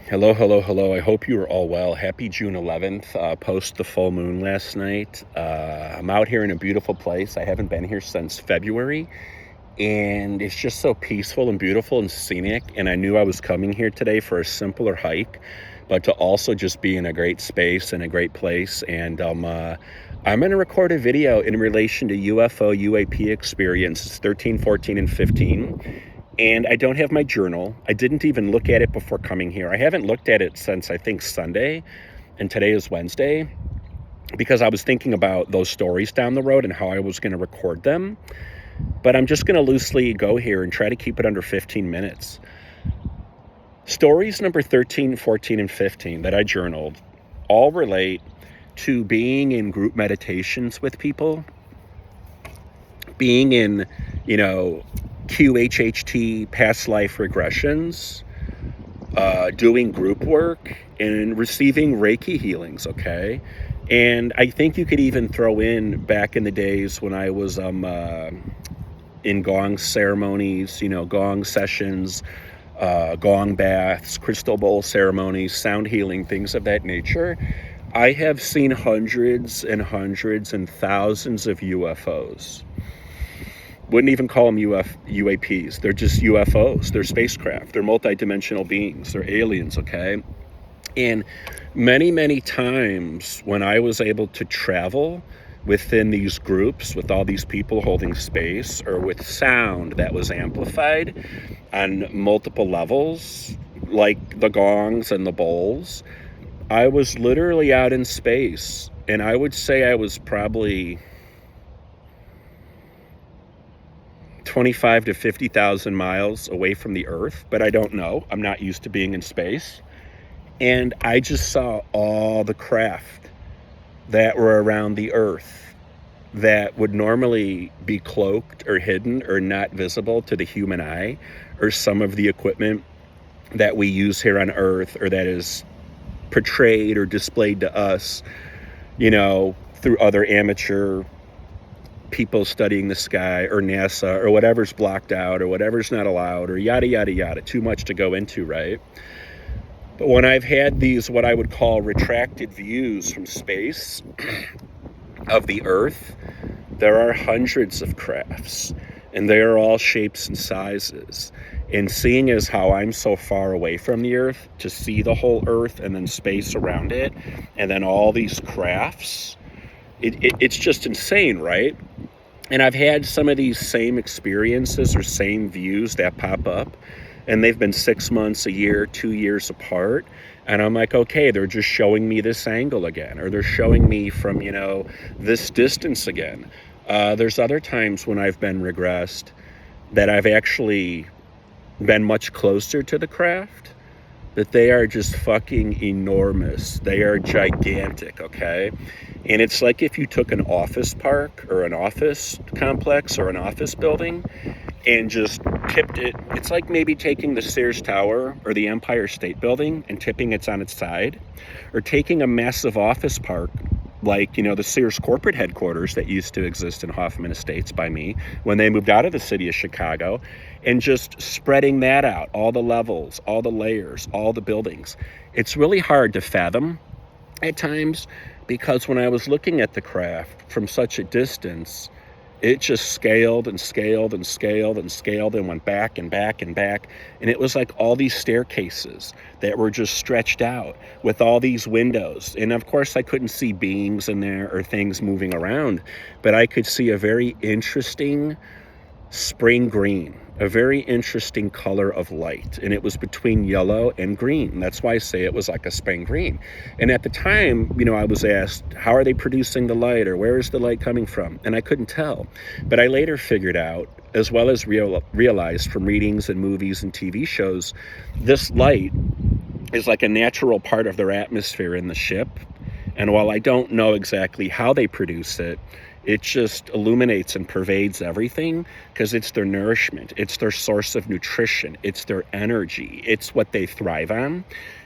Hello, hello, hello. I hope you are all well. Happy June 11th, post the full moon last night. I'm out here in a beautiful place. I haven't been here since February, and it's just so peaceful and beautiful and scenic. And I knew I was coming here today for a simpler hike, but to also just be in a great space and a great place. And I'm going to record a video in relation to UFO UAP experiences 13, 14, and 15. And I don't have my journal. I didn't even look at it before coming here. I haven't looked at it since, I think, Sunday, and today is Wednesday, because I was thinking about those stories down the road and how I was going to record them. But I'm just going to loosely go here and try to keep it under 15 minutes. Stories number 13, 14, and 15 that I journaled all relate to being in group meditations with people, being in, QHHT past life regressions, doing group work, and receiving reiki healings, okay? And I think you could even throw in back in the days when I was in gong ceremonies, gong sessions, gong baths, crystal bowl ceremonies, sound healing, things of that nature. I have seen hundreds and hundreds and thousands of UFOs. Wouldn't even call them UAPs. They're just UFOs. They're spacecraft. They're multidimensional beings. They're aliens, okay? And many, many times when I was able to travel within these groups with all these people holding space, or with sound that was amplified on multiple levels, like the gongs and the bowls, I was literally out in space. And I would say I was probably 25 to 50,000 miles away from the Earth, but I don't know. I'm not used to being in space. And I just saw all the craft that were around the Earth that would normally be cloaked or hidden or not visible to the human eye, or some of the equipment that we use here on Earth, or that is portrayed or displayed to us, through other amateur people studying the sky, or NASA, or whatever's blocked out, or whatever's not allowed, or yada, yada, yada. Too much to go into, right? But when I've had these, what I would call retracted views from space of the Earth, there are hundreds of crafts, and they are all shapes and sizes. And seeing as how I'm so far away from the Earth, to see the whole Earth and then space around it, and then all these crafts, it's just insane, right? And I've had some of these same experiences or same views that pop up, and they've been 6 months, a year, 2 years apart. And I'm like, okay, they're just showing me this angle again, or they're showing me from, this distance again. There's other times when I've been regressed that I've actually been much closer to the craft, that they are just fucking enormous. They are gigantic, okay? And it's like if you took an office park, or an office complex, or an office building, and just tipped it. It's like maybe taking the Sears Tower or the Empire State Building and tipping it on its side, or taking a massive office park like, the Sears corporate headquarters that used to exist in Hoffman Estates by me when they moved out of the city of Chicago, and just spreading that out, all the levels, all the layers, all the buildings. It's really hard to fathom at times, because when I was looking at the craft from such a distance, it just scaled and scaled and scaled and scaled and went back and back and back. And it was like all these staircases that were just stretched out with all these windows. And of course, I couldn't see beings in there or things moving around, but I could see a very interesting spring green, a very interesting color of light. And it was between yellow and green. That's why I say it was like a spring green. And at the time, I was asked, how are they producing the light, or where is the light coming from? And I couldn't tell. But I later figured out, as well as realized from readings and movies and TV shows, this light is like a natural part of their atmosphere in the ship. And while I don't know exactly how they produce it, it just illuminates and pervades everything, because it's their nourishment. It's their source of nutrition. It's their energy. It's what they thrive on.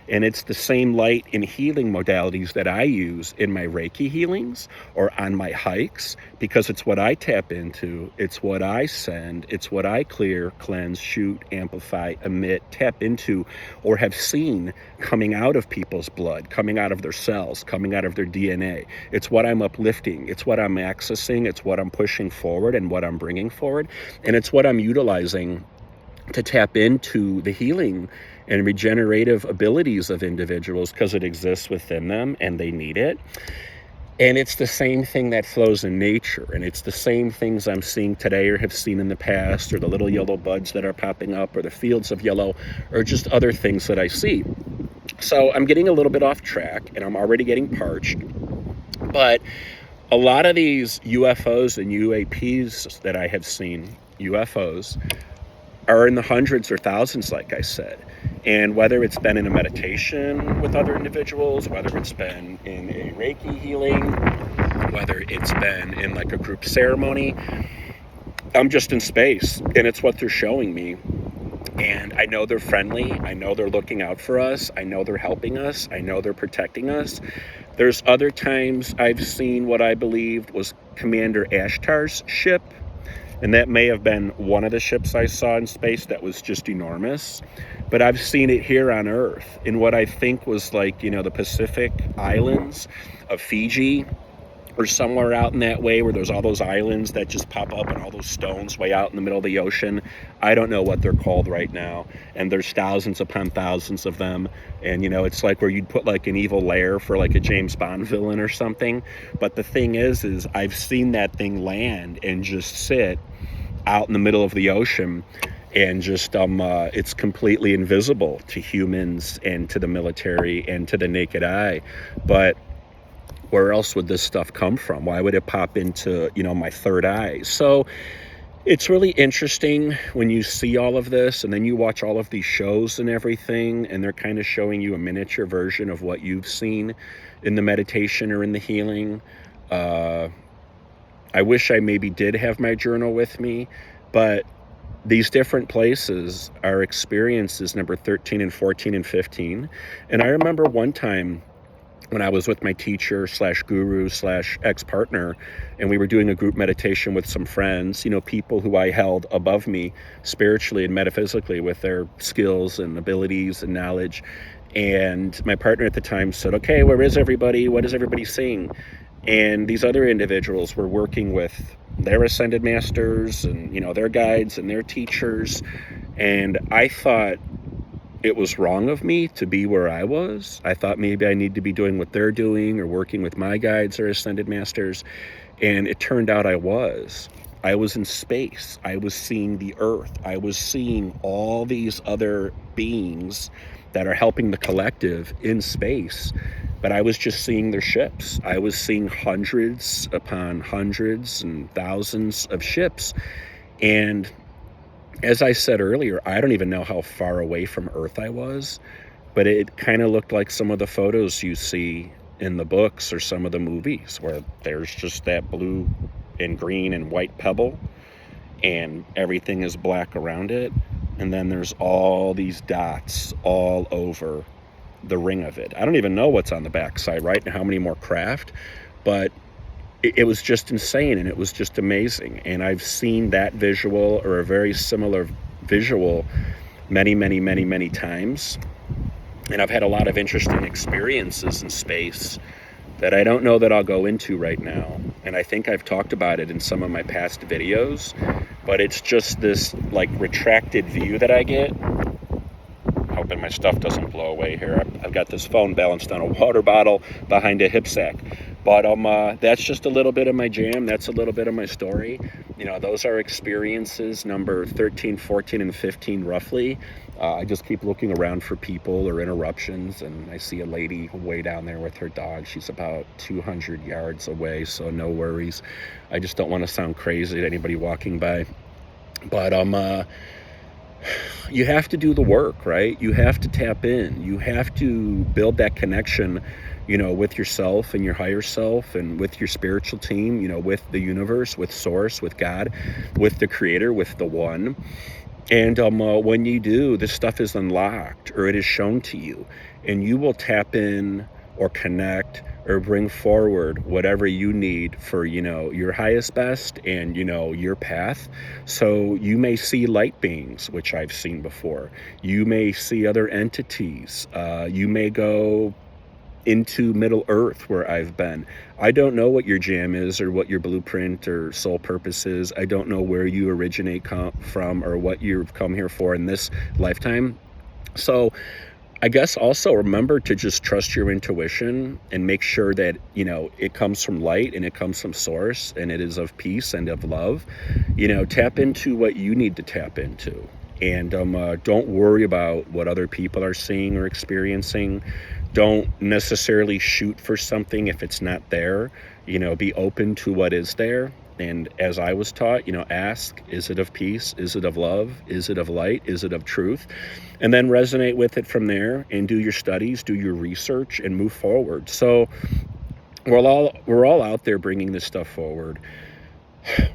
And it's the same light and healing modalities that I use in my Reiki healings or on my hikes, because it's what I tap into, it's what I send, it's what I clear, cleanse, shoot, amplify, emit, tap into, or have seen coming out of people's blood, coming out of their cells, coming out of their DNA. It's what I'm uplifting, it's what I'm accessing, it's what I'm pushing forward and what I'm bringing forward, and it's what I'm utilizing to tap into the healing and regenerative abilities of individuals, because it exists within them and they need it. And it's the same thing that flows in nature, and it's the same things I'm seeing today or have seen in the past, or the little yellow buds that are popping up, or the fields of yellow, or just other things that I see. So I'm getting a little bit off track, and I'm already getting parched, but a lot of these UFOs and UAPs that I have seen, UFOs, are in the hundreds or thousands, like I said. And whether it's been in a meditation with other individuals, whether it's been in a Reiki healing, whether it's been in like a group ceremony, I'm just in space, and it's what they're showing me. And I know they're friendly, I know they're looking out for us, I know they're helping us, I know they're protecting us. There's other times I've seen what I believed was Commander Ashtar's ship, and that may have been one of the ships I saw in space that was just enormous. But I've seen it here on Earth in what I think was like, the Pacific islands of Fiji, or somewhere out in that way, where there's all those islands that just pop up and all those stones way out in the middle of the ocean. I don't know what they're called right now. And there's thousands upon thousands of them. And, it's like where you'd put like an evil lair for like a James Bond villain or something. But the thing is I've seen that thing land and just sit out in the middle of the ocean, and just it's completely invisible to humans and to the military and to the naked eye. But where else would this stuff come from? Why would it pop into my third eye? So it's really interesting when you see all of this, and then you watch all of these shows and everything, and they're kind of showing you a miniature version of what you've seen in the meditation or in the healing. I wish I maybe did have my journal with me, but these different places are experiences number 13 and 14 and 15. And I remember one time when I was with my teacher / guru / ex-partner, and we were doing a group meditation with some friends, people who I held above me spiritually and metaphysically with their skills and abilities and knowledge. And my partner at the time said, okay, where is everybody? What is everybody seeing? And these other individuals were working with their ascended masters and, their guides and their teachers. And I thought it was wrong of me to be where I was. I thought maybe I need to be doing what they're doing or working with my guides or ascended masters. And it turned out I was in space. I was seeing the earth. I was seeing all these other beings that are helping the collective in space. But I was just seeing their ships. I was seeing hundreds upon hundreds and thousands of ships. And as I said earlier, I don't even know how far away from Earth I was, but it kind of looked like some of the photos you see in the books or some of the movies, where there's just that blue and green and white pebble, and everything is black around it. And then there's all these dots all over the ring of it. I don't even know what's on the backside, right? And how many more craft, but it was just insane, and it was just amazing. And I've seen that visual or a very similar visual many, many, many, many times. And I've had a lot of interesting experiences in space that I don't know that I'll go into right now. And I think I've talked about it in some of my past videos, but it's just this like retracted view that I get. Hoping my stuff doesn't blow away here. I've got this phone balanced on a water bottle behind a hip sack. But that's just a little bit of my jam. That's a little bit of my story. Those are experiences number 13, 14, and 15 roughly. I just keep looking around for people or interruptions, and I see a lady way down there with her dog. She's about 200 yards away, so no worries. I just don't want to sound crazy to anybody walking by. But you have to do the work, right? You have to tap in. You have to build that connection, with yourself and your higher self, and with your spiritual team, with the universe, with source, with God, with the creator, with the one. And when you do, this stuff is unlocked or it is shown to you, and you will tap in or connect or bring forward whatever you need for, your highest best and, your path. So you may see light beings, which I've seen before. You may see other entities. You may go into Middle Earth where I've been. I don't know what your jam is or what your blueprint or soul purpose is. I don't know where you originate from or what you've come here for in this lifetime. So I guess also remember to just trust your intuition and make sure that, it comes from light and it comes from source and it is of peace and of love. Tap into what you need to tap into. And don't worry about what other people are seeing or experiencing. Don't necessarily shoot for something if it's not there. Be open to what is there. And as I was taught, ask, is it of peace? Is it of love? Is it of light? Is it of truth? And then resonate with it from there and do your studies, do your research, and move forward. So we're all out there bringing this stuff forward.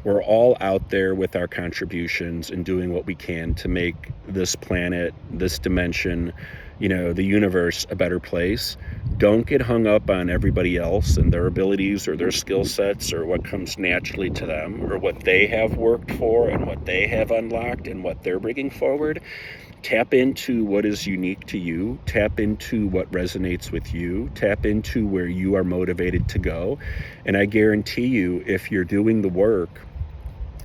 We're all out there with our contributions and doing what we can to make this planet, this dimension, the universe a better place. Don't get hung up on everybody else and their abilities or their skill sets or what comes naturally to them or what they have worked for and what they have unlocked and what they're bringing forward. Tap into what is unique to you. Tap into what resonates with you. Tap into where you are motivated to go. And I guarantee you, if you're doing the work,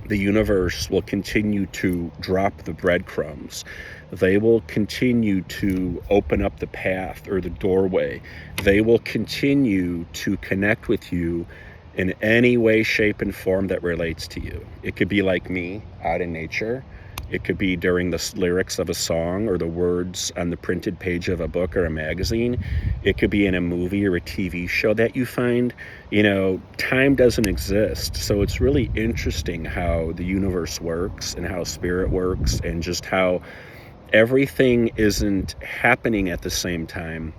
the universe will continue to drop the breadcrumbs. They will continue to open up the path or the doorway. They will continue to connect with you in any way, shape, and form that relates to you. It could be like me, out in nature. It could be during the lyrics of a song or the words on the printed page of a book or a magazine. It could be in a movie or a TV show that you find. Time doesn't exist. So it's really interesting how the universe works and how spirit works and just how everything isn't happening at the same time.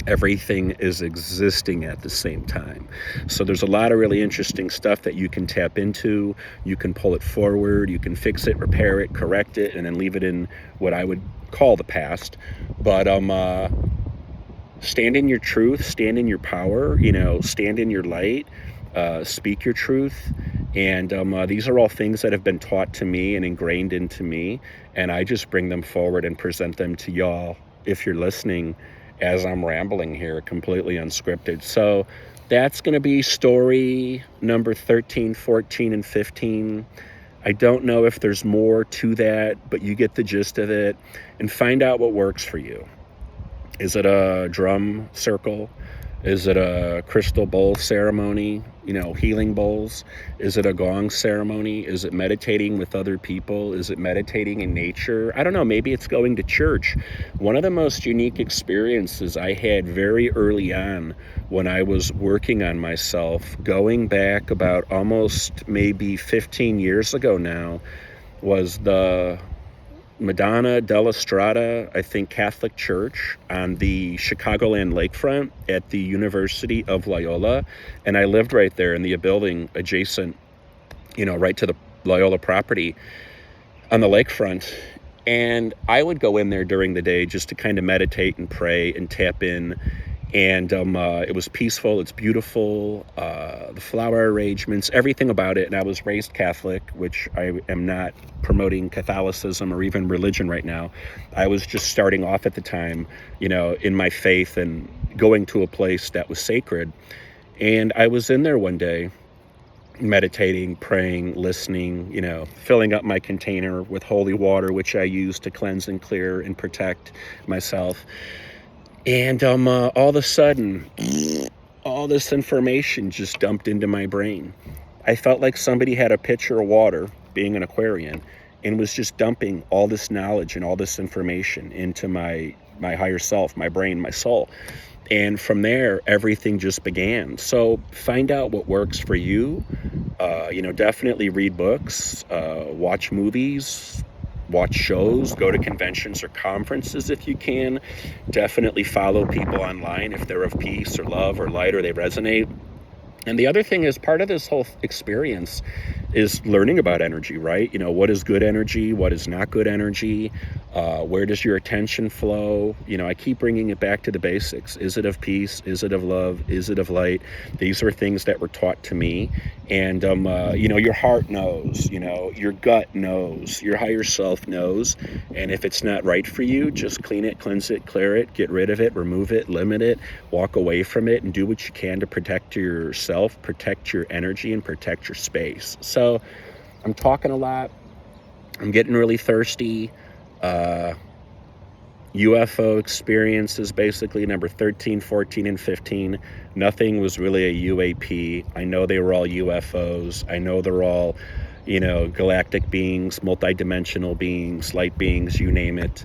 Everything is existing at the same time. So there's a lot of really interesting stuff that you can tap into. You can pull it forward, you can fix it, repair it, correct it, and then leave it in what I would call the past. But stand in your truth, stand in your power, stand in your light, speak your truth. And these are all things that have been taught to me and ingrained into me. And I just bring them forward and present them to y'all if you're listening as I'm rambling here, completely unscripted. So that's going to be story number 13, 14, and 15. I don't know if there's more to that, but you get the gist of it. And find out what works for you. Is it a drum circle? Is it a crystal bowl ceremony, healing bowls? Is it a gong ceremony? Is it meditating with other people? Is it meditating in nature? I don't know, maybe it's going to church. One of the most unique experiences I had very early on when I was working on myself, going back about almost maybe 15 years ago now, was the Madonna della Strada, I think, Catholic Church on the Chicagoland lakefront at the University of Loyola. And I lived right there in the building adjacent, right to the Loyola property on the lakefront. And I would go in there during the day just to kind of meditate and pray and tap in. And it was peaceful. It's beautiful. The flower arrangements, everything about it. And I was raised Catholic, which I am not promoting Catholicism or even religion right now. I was just starting off at the time, in my faith and going to a place that was sacred. And I was in there one day meditating, praying, listening, filling up my container with holy water, which I use to cleanse and clear and protect myself. And all of a sudden, all this information just dumped into my brain. I felt like somebody had a pitcher of water, being an Aquarian, and was just dumping all this knowledge and all this information into my higher self, my brain, my soul. And from there, everything just began. So find out what works for you. Definitely read books, watch movies, watch shows, go to conventions or conferences if you can. Definitely follow people online if they're of peace or love or light or they resonate. And the other thing is, part of this whole experience is learning about energy, right? You know, what is good energy? What is not good energy? Where does your attention flow? You know, I keep bringing it back to the basics. Is it of peace? Is it of love? Is it of light? These are things that were taught to me. And, you know, your heart knows, you know, your gut knows, your higher self knows. And if it's not right for you, just clean it, cleanse it, clear it, get rid of it, remove it, limit it, walk away from it, and do what you can to protect yourself, protect your energy, and protect your space. So I'm talking a lot. I'm getting really thirsty. UFO experiences, basically number 13, 14, and 15. Nothing was really a UAP. I know they were all UFOs. I know they're all, you know, galactic beings, multidimensional beings, light beings, you name it.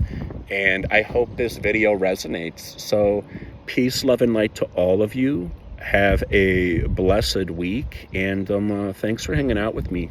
And I hope this video resonates. So peace, love, and light to all of you. Have a blessed week. And thanks for hanging out with me.